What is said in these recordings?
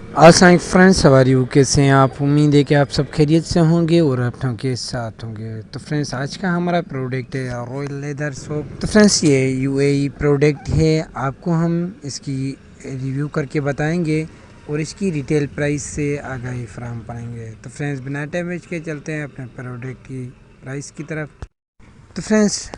अस्सलाम फ्रेंड्स, हमारी यू कैसे हैं आप। उम्मीद है कि आप सब खैरियत से होंगे और अपनों के साथ होंगे। तो फ्रेंड्स, आज का हमारा प्रोडक्ट है रॉयल लेदर सोप। तो फ्रेंड्स, ये यूएई प्रोडक्ट है। आपको हम इसकी रिव्यू करके बताएंगे और इसकी रिटेल प्राइस से आगाही फराहम पाएंगे। तो फ्रेंड्स, बिना टाइम वेस्ट के चलते हैं अपने प्रोडक्ट की प्राइस की तरफ। तो फ्रेंड्स,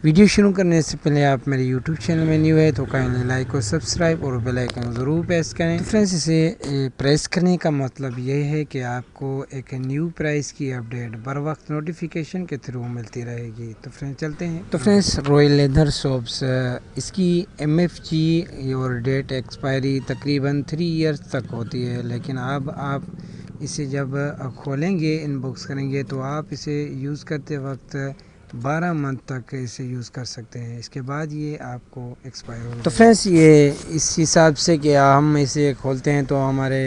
वीडियो शुरू करने से पहले आप मेरे यूट्यूब चैनल में न्यू है तो काइंडली लाइक और सब्सक्राइब और बेल आइकन ज़रूर प्रेस करें। तो फ्रेंड्स, इसे प्रेस करने का मतलब ये है कि आपको एक न्यू प्राइस की अपडेट बर वक्त नोटिफिकेशन के थ्रू मिलती रहेगी। तो फ्रेंड्स, चलते हैं। तो फ्रेंड्स, रॉयल लेदर सोप्स, इसकी MFG और डेट एक्सपायरी तकरीबन 3 ईयर्स तक होती है, लेकिन अब आप इसे जब खोलेंगे, इनबॉक्स करेंगे तो आप इसे यूज़ करते वक्त 12 मंथ तक इसे यूज़ कर सकते हैं। इसके बाद ये आपको एक्सपायर हो। तो फ्रेंड्स, ये इस हिसाब से कि हम इसे खोलते हैं तो हमारे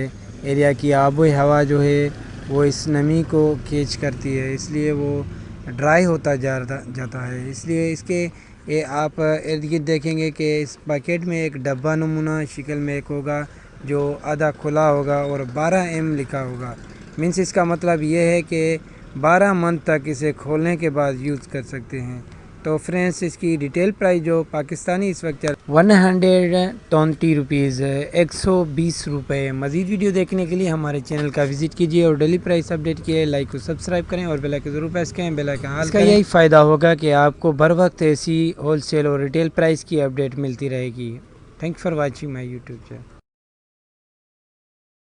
एरिया की आबो हवा जो है वो इस नमी को कैच करती है, इसलिए वो ड्राई होता जाता है। इसलिए इसके ये आप इर्द गिर्द देखेंगे कि इस पैकेट में एक डब्बा नमूना शक्ल में एक होगा जो आधा खुला होगा और 12M लिखा होगा। मीन्स इसका मतलब ये है कि 12 मंथ तक इसे खोलने के बाद यूज़ कर सकते हैं। तो फ्रेंड्स, इसकी रिटेल प्राइस जो पाकिस्तानी इस वक्त 120 रुपीज़ है, 120 रुपये। मज़ीद वीडियो देखने के लिए हमारे चैनल का विज़िट कीजिए और डेली प्राइस अपडेट किए लाइक और सब्सक्राइब करें और बेल आइकन ज़रूर प्रेस करें। बेल आइकन हाल का यही फ़ायदा होगा कि आपको बर वक्त ऐसी होल सेल और रिटेल प्राइस की अपडेट मिलती रहेगी। Thank for watching my YouTube channel.